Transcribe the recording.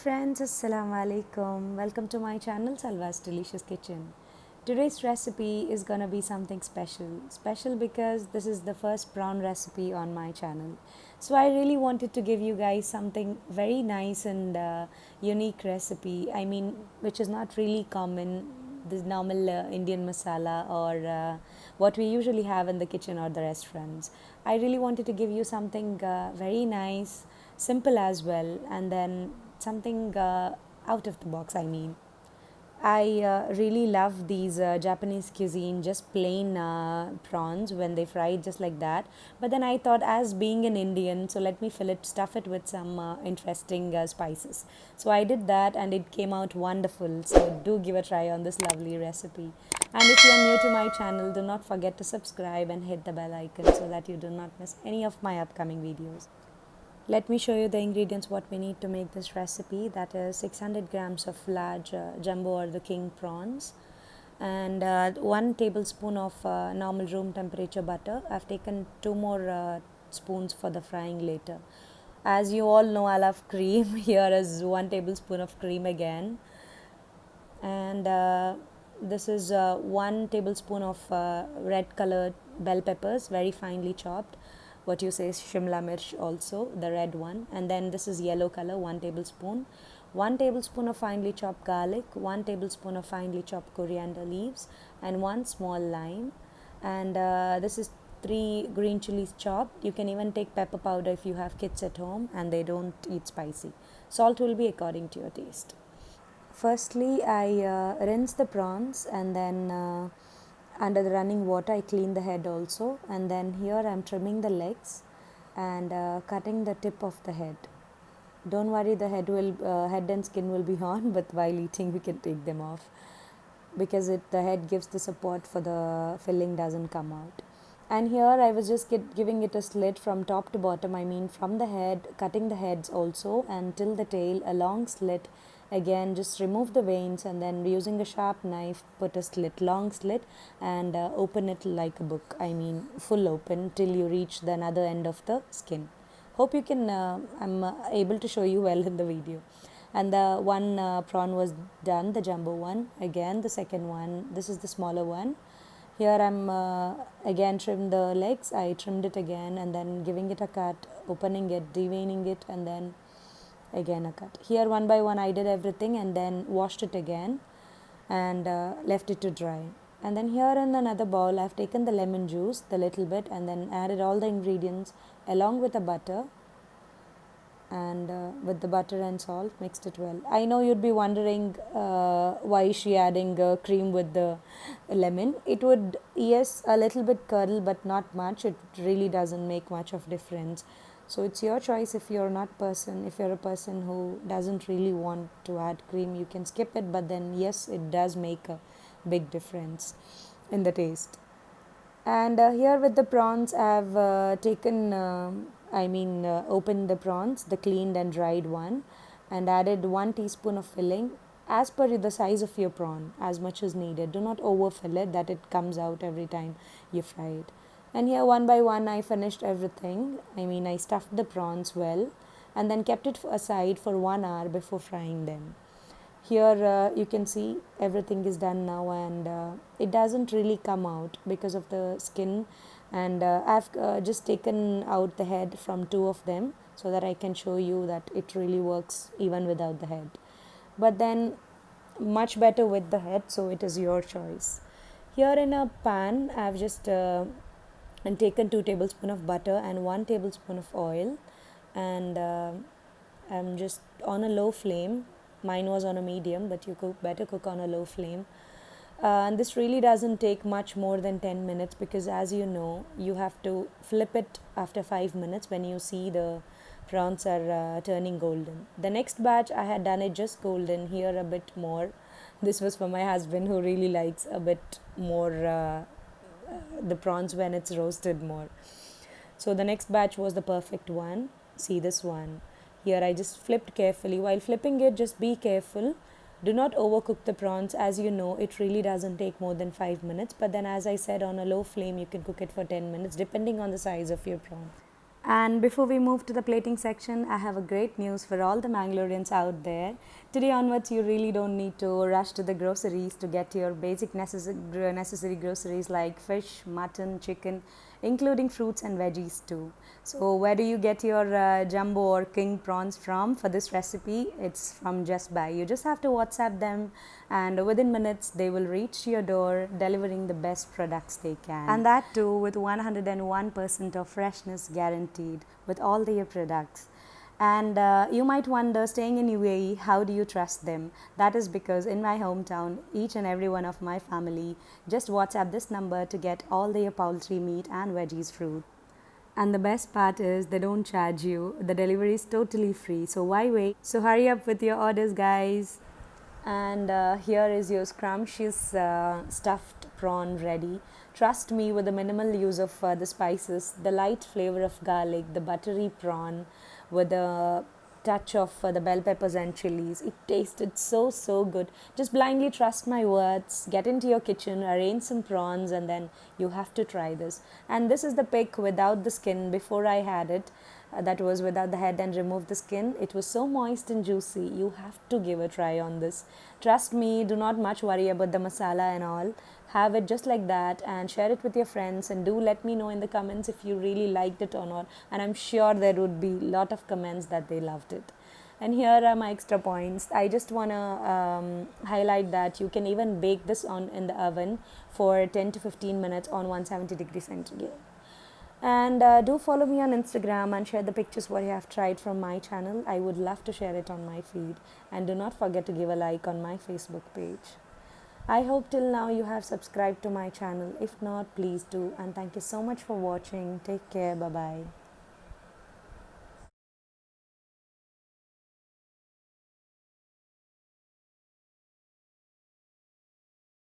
friends, Assalamu alaikum. Welcome to my channel Salwa's Delicious Kitchen. Today's recipe is gonna be something special. Special because this is the first prawn recipe on my channel. So I really wanted to give you guys something very nice and unique recipe. I mean, which is not really common, the normal Indian masala or what we usually have in the kitchen or the restaurants. I really wanted to give you something very nice, simple as well, and then something out of the box. I mean, I really love these Japanese cuisine, just plain prawns when they fry it just like that. But then I thought, as being an Indian, so let me stuff it with some interesting spices. So I did that, and it came out wonderful. So do give a try on this lovely recipe. And if you are new to my channel, do not forget to subscribe and hit the bell icon so that you do not miss any of my upcoming videos. Let me show you the ingredients what we need to make this recipe. That is 600 grams of large jumbo or the king prawns, and 1 tablespoon of normal room temperature butter. I've taken 2 more spoons for the frying later. As you all know, I love cream. Here is 1 tablespoon of cream again, and this is 1 tablespoon of red colored bell peppers, very finely chopped. What you say is shimla mirch, also the red one. And then this is yellow color, 1 tablespoon. 1 tablespoon of finely chopped garlic, 1 tablespoon of finely chopped coriander leaves, and 1 small lime. And this is 3 green chilies chopped. You can even take pepper powder if you have kids at home and they don't eat spicy. Salt will be according to your taste. Firstly, I rinse the prawns, and then under the running water I clean the head also, and then here I'm trimming the legs and cutting the tip of the head. Don't worry, the head and skin will be on, but while eating we can take them off because the head gives the support for the filling doesn't come out. And here I was just giving it a slit from top to bottom. I mean, from the head, cutting the heads also, and till the tail, a long slit. Again, just remove the veins, and then using a sharp knife, put a long slit, and open it like a book. I mean, full open till you reach the another end of the skin. Hope you can, I'm able to show you well in the video. And the one prawn was done, the jumbo one. Again, the second one, this is the smaller one. Here I'm again trimmed the legs. I trimmed it again, and then giving it a cut, opening it, deveining it, and then again a cut. Here one by one I did everything, and then washed it again and left it to dry. And then here in another bowl I've taken the lemon juice, the little bit, and then added all the ingredients along with the butter, and with the butter and salt mixed it well. I know you'd be wondering why is she adding cream with the lemon. It would, yes, a little bit curdle, but not much. It really doesn't make much of difference. So it's your choice. If you're a person who doesn't really want to add cream, you can skip it, but then yes, it does make a big difference in the taste. And here with the prawns, I've opened the prawns, the cleaned and dried one, and added 1 teaspoon of filling as per the size of your prawn, as much as needed. Do not overfill it, that it comes out every time you fry it. And here one by one I finished everything. I stuffed the prawns well, and then kept it aside for 1 hour before frying them. Here you can see everything is done now, and it doesn't really come out because of the skin. And I've just taken out the head from 2 of them so that I can show you that it really works even without the head, but then much better with the head, so it is your choice. Here in a pan I've just taken 2 tablespoons of butter and 1 tablespoon of oil, and I'm just on a low flame. Mine was on a medium, but you better cook on a low flame. And this really doesn't take much more than 10 minutes because, as you know, you have to flip it after 5 minutes when you see the prawns are turning golden. The next batch I had done it just golden, here a bit more. This was for my husband, who really likes a bit more the prawns when it's roasted more. So the next batch was the perfect one. See this one. Here I just flipped carefully. While flipping it, just be careful. Do not overcook the prawns. As you know, it really doesn't take more than 5 minutes. But then, as I said, on a low flame, you can cook it for 10 minutes, depending on the size of your prawn. And before we move to the plating section, I have a great news for all the Mangaloreans out there. Today onwards, you really don't need to rush to the groceries to get your basic necessary groceries like fish, mutton, chicken, including fruits and veggies too. So, where do you get your jumbo or king prawns from for this recipe? It's from Just Buy. You just have to WhatsApp them, and within minutes, they will reach your door, delivering the best products they can. And that too with 101% of freshness guaranteed with all their products. And you might wonder, staying in UAE, how do you trust them? That is because in my hometown, each and every one of my family just WhatsApp this number to get all their poultry, meat, and veggies fruit. And the best part is they don't charge you. The delivery is totally free. So why wait? So hurry up with your orders, guys. And here is your scrumptious stuffed prawn ready. Trust me, with the minimal use of the spices, the light flavor of garlic, the buttery prawn with a touch of the bell peppers and chilies. It tasted so good. Just blindly trust my words. Get into your kitchen, arrange some prawns, and then you have to try this. And this is the pic without the skin before I had it. That was without the head and remove the skin. It was so moist and juicy. You have to give a try on this. Trust me, do not much worry about the masala and all. Have it just like that and share it with your friends, and do let me know in the comments if you really liked it or not. And I'm sure there would be a lot of comments that they loved it. And here are my extra points. I just want to highlight that you can even bake this on in the oven for 10 to 15 minutes on 170 degrees centigrade. And do follow me on Instagram and share the pictures what you have tried from my channel. I would love to share it on my feed. And do not forget to give a like on my Facebook page. I hope till now you have subscribed to my channel. If not, please do. And thank you so much for watching. Take care. Bye bye.